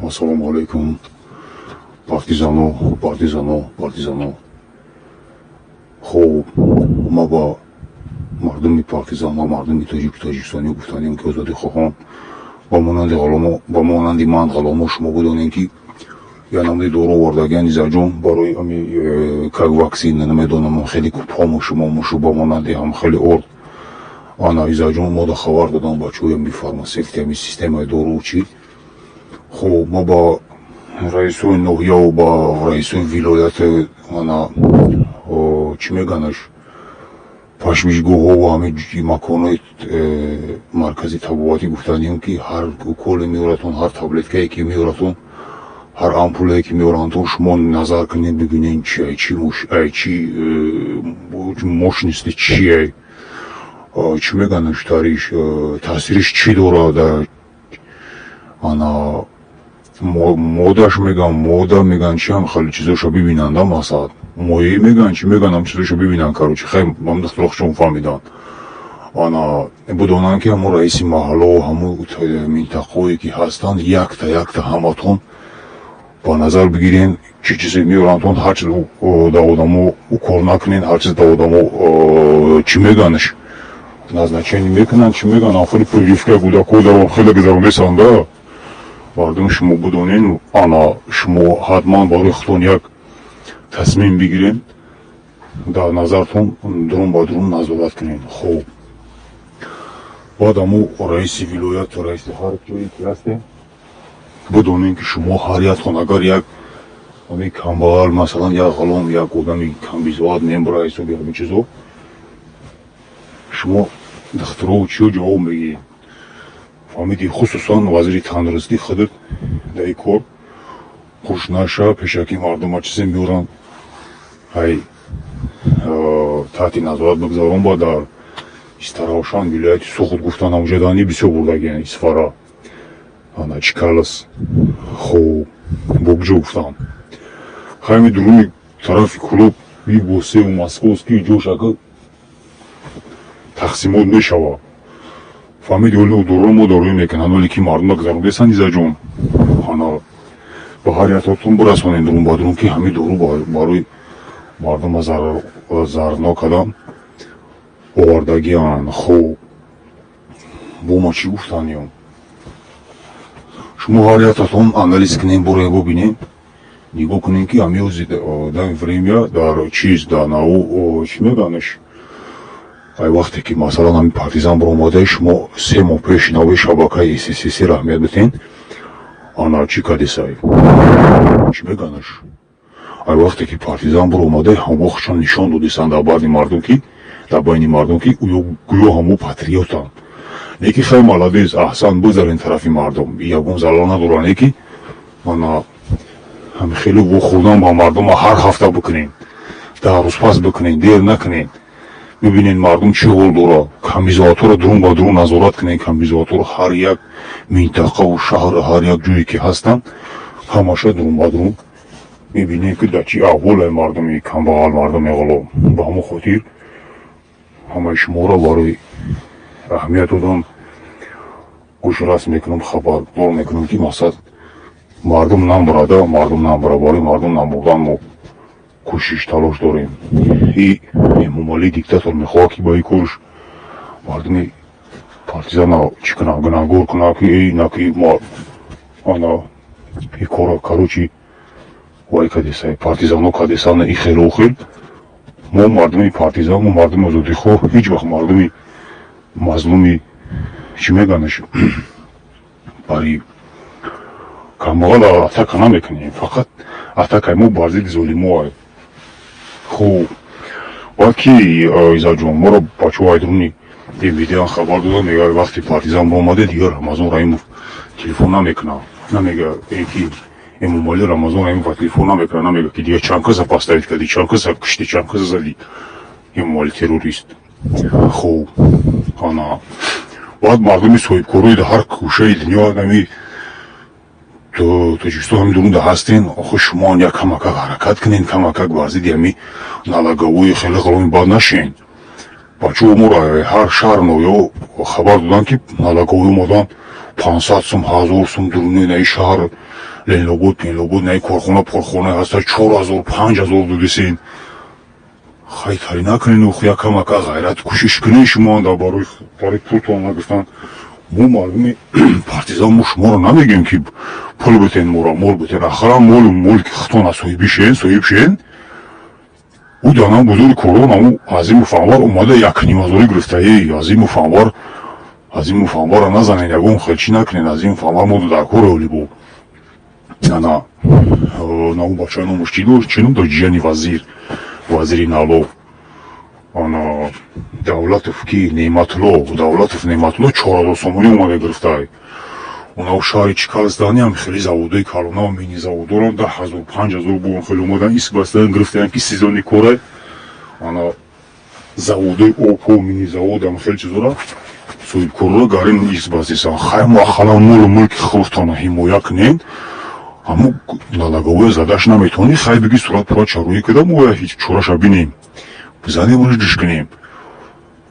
Assalomu alaykum. Partizano. خب ما با مردم پارتیزان و مردم تاجیکستانی گفتیم که آزادی خواهان با مانند من غلام شما بدانیم که یا نمده دورو وردگان زجون برای امی که واکسین نمیدونم خیلی کوپام شما با مانند هم خیلی ارد آنا زجون ما دا خبر دادم بچه‌های امی فارماسیفت امی سیستم دورو چی خب ما با رئیس نوحیه و با رئیس ولایت آنا چی میگنش پشمیشگاه و همه مکانهای مرکزی تبلیغاتی گفتنیم که هر کل میوراتون هر تابلت که میوراتون هر آمپوله که میوراتون شما نظر کنید ببینید چی مشنیست چیه چی میگنش تاثیرش چی داره در آنا مودا میگن چی هم خیلی چیزاشو ببینند مثلا مویی میگن چی میگن هم چیزاشو ببینن کاروچی خیلی من دخترخشون فهمیدن آنا بدونن که همون رئیس محله و همون منطقه‌ای که هستند یک تا همتون با نظر بگیرین چی چیزی میورانتون هر چیز داودامو کار نکنین هر چیز داودامو چی میگنش نازначение میکنن چی میگن آخری прививка گوداکو خیلی گذرونده سانده مردم شما بدونین آنا شما حتما برای خودتون یک تصمیم بگیرین در نظرتون درون با درون نظارت کنین خوب بعد همو رئیس ولایت و رئیس هر جایی که هستین بدونین که شما هریتون اگر یک امی کمبال مثلا یک غلام یک آدمی کمبیزواد نمبر رئیس و همین چیزو شما دخترو چیو جواب میگی فهمیدی خصوصا وزیر تندرستی خودت در این کار خوش نشه پیشکی مردم ها چیزی میورن های تحت نظارت بگذارن با در استراوشان ولایت سخت گفتن همجدانی بسیار بردگین اسفارا انا چکالس خوب بگجو گفتن خیلی درونی طرف کلوب بی بوسه و مسکوسکی جوشکه تقسیمات میشوه فهمیدی اولو درون ما داروی میکنن ولی که مردم ها گذارنده سندیزه جون انا با حریتاتون برسونین درون با درون که همه درو باروی مردم زرنا کدام آوردگی هن خوب با ما چی گفتنیم شما حریتاتون انالیز کنین برای ببینین نگاه کنین که همه در время در چیز در ناو چی میگنش ای وقتی که مثلا همین پارتیزان برآمده شما 3 ماه پیش نوی شبکه SSC را اهمیت بدین آنا چی کدیسای چی میگنش ای وقتی که پارتیزان برآمده هم وقتشان نشان دادیستن در بعد مردم که در بین مردم که گویا همو پاتریوتان نیکی خیلی مالادیز احسان بذارین طرفی مردم یکم زلال ندارن که آنا هم خیلی و خوردن با مردم هر هفته بکنین در روز پس بکنین دیر نکنین ببینین مردم چی حال داره کمیزاتو رو درون با درون نظارت کنین کمیزاتو رو هر یک منطقه و شهر هر یک جایی که هستن همشه درون با درون ببینین که در چی احوال مردمی کمبغال مردمی غلام با همون خاطر همه شما را برای اهمیت دادم گوش راست میکنم خبردار میکنم که مقصد مردم نبراده مردم نبرابری مردم نبودن ما کوشش تلاش داریم این ممالی دیکتاتور میخواه که با این کارش مردمی پارتیزان ها چی کنن گناهگار کنن که ای نکی ما آنا این کارا کاروچی وای کدیسای پارتیزان ها کدیسان ای خیل و خیل ما مردمی پارتیزان و مردم آزادی خواه هیچ وقت مردمی مظلومی چی میگنش برای کمال اتاک نمیکنیم فقط اتاک ما بازی ظلمو های خوب وقتی ایزا جون ما رو بچه های درونی این ویدیو خبر دادن میگه وقتی پارتیزان با آمده دیگه رمضان رایمو تلفن نمیکنه نمیگه یکی این ممالی رمضان رایمو تلفن نمیکنه نمیگه که دیگه چند کسا پاستایت کردی چند کسا کشتی چند کسا زدی این ممالی تروریست خوب آنا باید مردمی صاحب کروی در هر کوشه دنیا نمی تو چیستو همین درون ده هستین آخه شما یک کمکک حرکت کنین کمکک ورزید یمی نلگوی خیلی غلامی باید نشین بچه ما را هر شهر نویا خبر دادن که نلگوی اومدن 500 сум, 1000 сум дурунӣ наи шаҳр ленлобод пенлобод наи корхона порхона ҳаста 4000 5000 дудисин. хай карӣ накунин, якамака ғайрат кӯшиш кунин шумо да барои пултон нагуфтан. мо маълуми партизан мо шуморо намегем ки пул битен, мора мол битен, ахира молки хитона соҳиб шен. ӯ данам бузурги корон аму азиму фанвар омада 1,5 гирифтаи азиму фанвара назанен, ягон хелчи накунен, азиму фанвар моду дар кор оли бо на ӯ бача номаш чину да ҷияни вазири налов ана давлатов ки давлатов неъматулло 4000 сомонӣ омада гирифтай. Она шаҳри Чикалстани хеле заводои калона мини заводорам 10,000 5000 бо хеле омадан иск бастан гирифтаям ки сезони коре ана заводои обҳо мини заводам хеле чизора соҳибкорро гарин иск бастисан. хай мо ахала молу мулки худтона ҳимоя кунен, аммо налоговая задаш наметавонӣ. хай биги сурат пурат чароӣ када мо ҳеҷ чораша бинем бизанем уни диш кунем.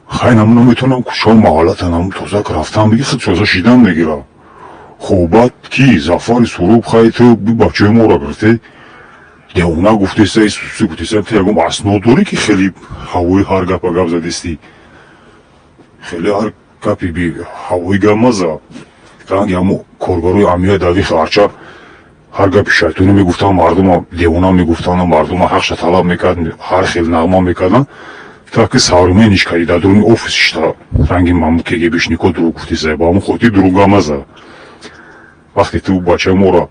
хай наму наметавонам кушао маҳалата наму тозак рафтам биги худ чоза шидан мегира. خب بعد کی زفاری سروب خواهی تو بچه ما را گرفته دیونا گفته سای سوسی گفته سای تیگم اسناد داری که خیلی هوای هر گپ زدستی خیلی هر گپی بی هوای گپ مزا رنگ همو کارگروی امیه دوی خارچا هر گپی شیطانی میگفتن مردم دیونا میگفتن مردم حقش طلب میکرد هر خیلی نغمه میکردن تا که سارومه نیشکاری دادرونی اوفیسش تا رنگی مامو که گیبش نیکو درو گفتی سای با همو خودی دروگا مزا وقتی تو بچه ما را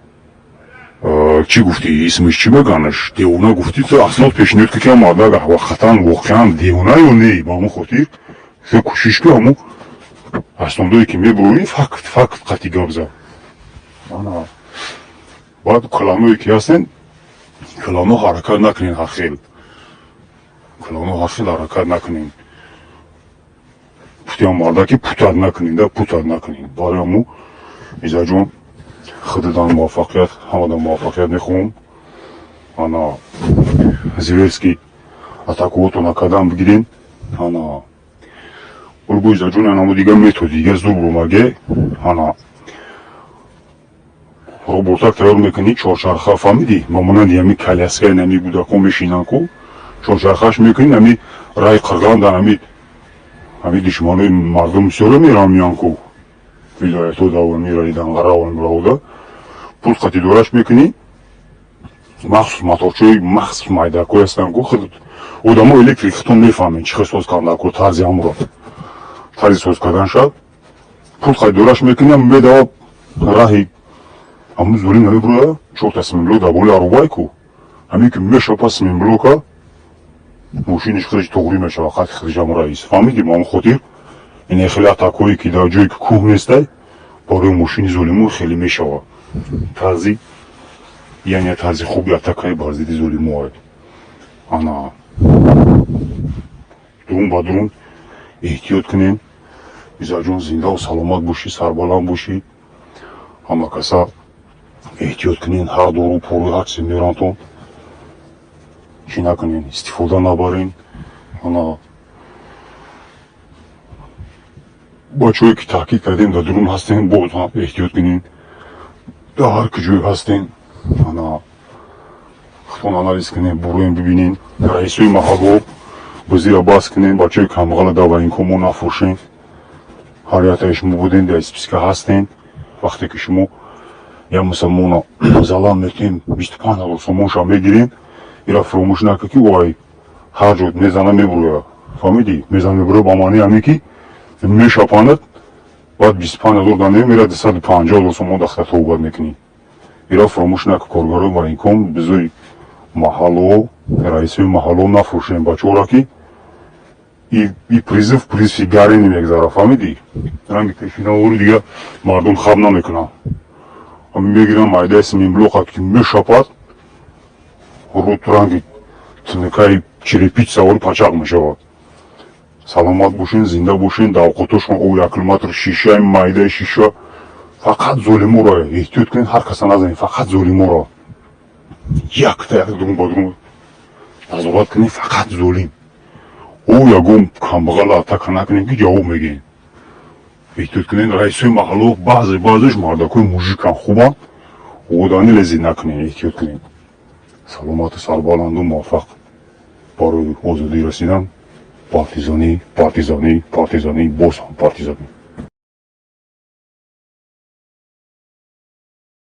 چی گفتی اسمش چی بگنش دیونا گفتی تو اسناد پیشنهاد که که مادر واقعا دیونا یا نه با همون خاطر تو کوشش که همون اسنادایی که میبروی فقط قطعی گابزا بعد کلانوی که هستن کلانو حرکت نکنین هرخیل حرکت نکنین پوتی هم مادر که پوتاد نکنین برای همون ایزا جون خودتان موفقیت همه موفقیت میخوام انا زیرسکی атакуотро накардан бигирин ана ургӯи заҷун анамо дига методи дига зуб румаге ана роботак тайёр мекунӣ чорчарха фаҳмидӣ мамонанди ҳами коляскаи нами кӯдакон мешинанд ку чорчархаш мекунӣ нами рай қирған дар ҳами душманои мардум сёра меран миён ку видоято дава мераидан ғараван брауда пул қати дораш мекунӣ махсус моторчои махсус майдакҳои ҳастанд ку одамо электрик хитон мефаҳмед чӣ хел соз кардан ку тарзи ҳамро тарзи соз кардан шад пул қати дораш мекунӣ медава раҳи ҳамун зули намебуроя чорта симинблок дар боли аробай ку ҳамин ки мешопа симинблока мошиниш худаш тоғрӣ мешава қати худашам раис фаҳмидӣ ма ҳамун хотир ин хеле атакҳое ки дар ҷое ки кӯҳ нестай барои мошини золимо хеле мешава тарзи яъне тарзи хуби атакаи бар зидди золимоа ана дурун ба дурун эҳтиёт кунем изаҷон зиндаву саломат бошӣ сарбаланд бошӣ ҳама каса эҳтиёт кунен ҳар дору порӯи ҳар чизе меронтон чӣ накунен истифода набарен ана бачаҳое ки таҳқиқ кардем дар дурун ҳастем боз ҳам эҳтиёт кунен дар ҳар куҷое ҳастем ана хутон анализ кунем буроем бибинен раисои маҳалло бозира баҳс кунем бачаҳои камғала даваинкомо нафурӯшем ҳар ятаи шумо буден дар списка ҳастен вақте ки шумо як мусалмона залам мекунем 25,000 сомонша мегирем ира фуромӯш нака ки вай ҳар ҷо мезана мебуроя фаҳмидӣ мезана мебуроя ба маънии ҳаме ки мешапанад баъд 25,000 данем ира 250,000 сомон дахта тобат мекунӣ ира фуромӯш нака коргарои военком бизои маҳалло раисои маҳалло нафурӯшем бачаҳоро ки и призив гарини мегзара фаҳмидӣ ранги пешинаворӣ дига мардум хаб намекунанд мегирам майдаи симинблока ки мешапад рут ранги тинкаи черепич савори пачақ мешавад саломат бошен зинда бошен дар овқотошон 1 километр шиша майдаи шиша фақат золиморо эҳтиёт кунед ҳар каса назанед фақат золиморо якта як дурун ба дурун назорат кунед фақат золим ӯ ягон камбағала атака накунем ки ҷавоб мегем احتیاط کنین رئیسای محله بعضیش مردکای موژیکن خوبن خودانی لذت نکنین احتیاط کنین سلامت سربلند و موفق برای آزادی رسیدن پارتیزانی باز هم پارتیزانی